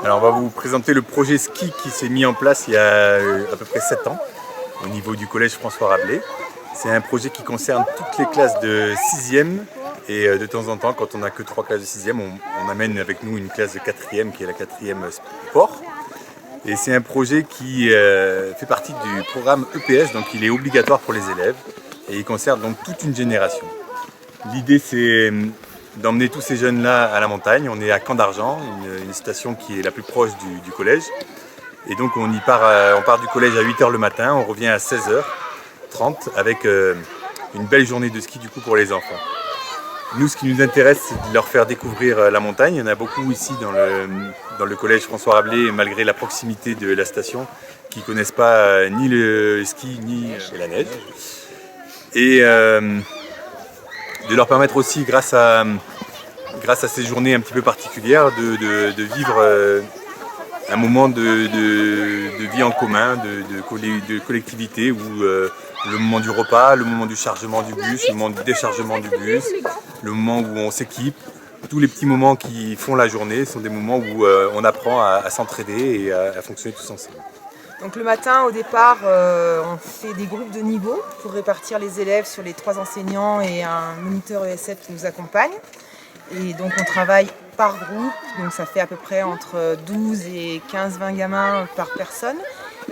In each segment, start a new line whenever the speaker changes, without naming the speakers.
Alors on va vous présenter le projet ski qui s'est mis en place il y a à peu près 7 ans au niveau du collège François Rabelais. C'est un projet qui concerne toutes les classes de 6e et de temps en temps, quand on n'a que 3 classes de 6e, on amène avec nous une classe de 4e qui est la 4e sport. Et c'est un projet qui fait partie du programme EPS, donc il est obligatoire pour les élèves et il concerne donc toute une génération. L'idée c'est d'emmener tous ces jeunes-là à la montagne. On est à Camp d'Argent, une station qui est la plus proche du collège. Et donc on part du collège à 8h le matin, on revient à 16h30 avec une belle journée de ski du coup pour les enfants. Nous, ce qui nous intéresse, c'est de leur faire découvrir la montagne. Il y en a beaucoup ici dans le collège François Rabelais, malgré la proximité de la station, qui ne connaissent pas ni le ski ni la neige. Et de leur permettre aussi, grâce à ces journées un petit peu particulières, de vivre un moment de vie en commun, de collectivité, où le moment du repas, le moment du chargement du bus, le moment du déchargement du bus, le moment où on s'équipe, tous les petits moments qui font la journée sont des moments où on apprend à s'entraider et à fonctionner tous ensemble.
Donc le matin, au départ, on fait des groupes de niveau pour répartir les élèves sur les 3 enseignants et un moniteur ES7 qui nous accompagne. Et donc on travaille par groupe, donc ça fait à peu près entre 12 et 15-20 gamins par personne.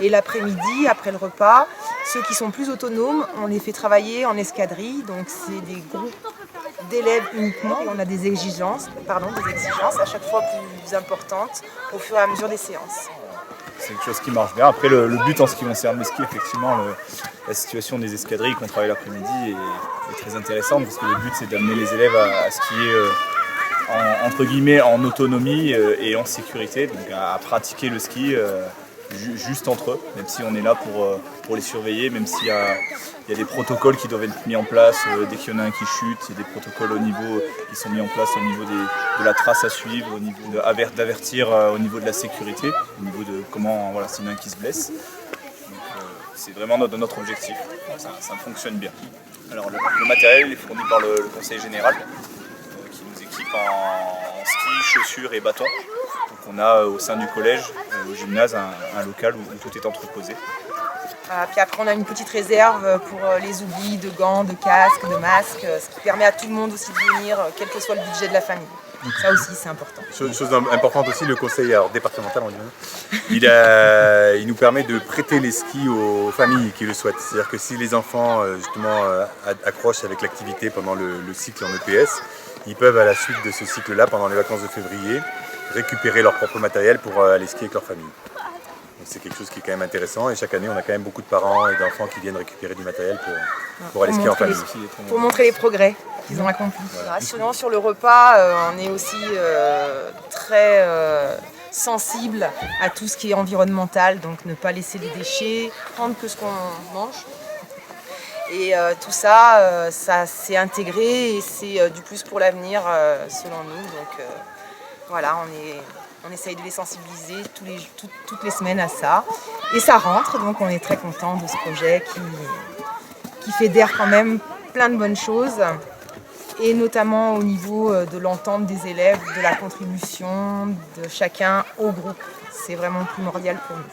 Et l'après-midi, après le repas, ceux qui sont plus autonomes, on les fait travailler en escadrille. Donc c'est des groupes d'élèves uniquement. Et on a des exigences à chaque fois plus importantes au fur et à mesure des séances.
C'est quelque chose qui marche bien. Après, le but en ce qui concerne le ski, effectivement, la situation des escadrilles qu'on travaille l'après-midi est très intéressante parce que le but, c'est d'amener les élèves à skier entre guillemets en autonomie et en sécurité, donc à pratiquer le ski juste entre eux, même si on est là pour les surveiller, même s'il y a des protocoles qui doivent être mis en place dès qu'il y en a un qui chute, il y a des protocoles qui sont mis en place au niveau de la trace à suivre, au niveau d'avertir au niveau de la sécurité, au niveau de comment, voilà, s'il y en a un qui se blesse. Donc, c'est vraiment notre objectif, ça fonctionne bien. Alors le matériel est fourni par le conseil général qui nous équipe en ski, chaussures et bâtons. Donc on a au sein du collège, au gymnase, un local où tout est entreposé.
Puis après on a une petite réserve pour les oublis de gants, de casques, de masques, ce qui permet à tout le monde aussi de venir, quel que soit le budget de la famille. Ça aussi c'est important.
Chose importante aussi, le conseil départemental il nous permet de prêter les skis aux familles qui le souhaitent. C'est-à-dire que si les enfants justement accrochent avec l'activité pendant le cycle en EPS, ils peuvent à la suite de ce cycle-là, pendant les vacances de février, récupérer leur propre matériel pour aller skier avec leur famille. Donc c'est quelque chose qui est quand même intéressant et chaque année on a quand même beaucoup de parents et d'enfants qui viennent récupérer du matériel pour aller skier en famille.
Pour montrer les progrès qu'ils ont accomplis. Voilà. Sinon sur le repas, on est aussi très sensible à tout ce qui est environnemental, donc ne pas laisser les déchets, prendre que ce qu'on mange. Et tout ça, ça s'est intégré et c'est du plus pour l'avenir selon nous. Donc voilà, on essaye de les sensibiliser toutes les semaines à ça. Et ça rentre, donc on est très content de ce projet qui fédère quand même plein de bonnes choses. Et notamment au niveau de l'entente des élèves, de la contribution de chacun au groupe. C'est vraiment primordial pour nous.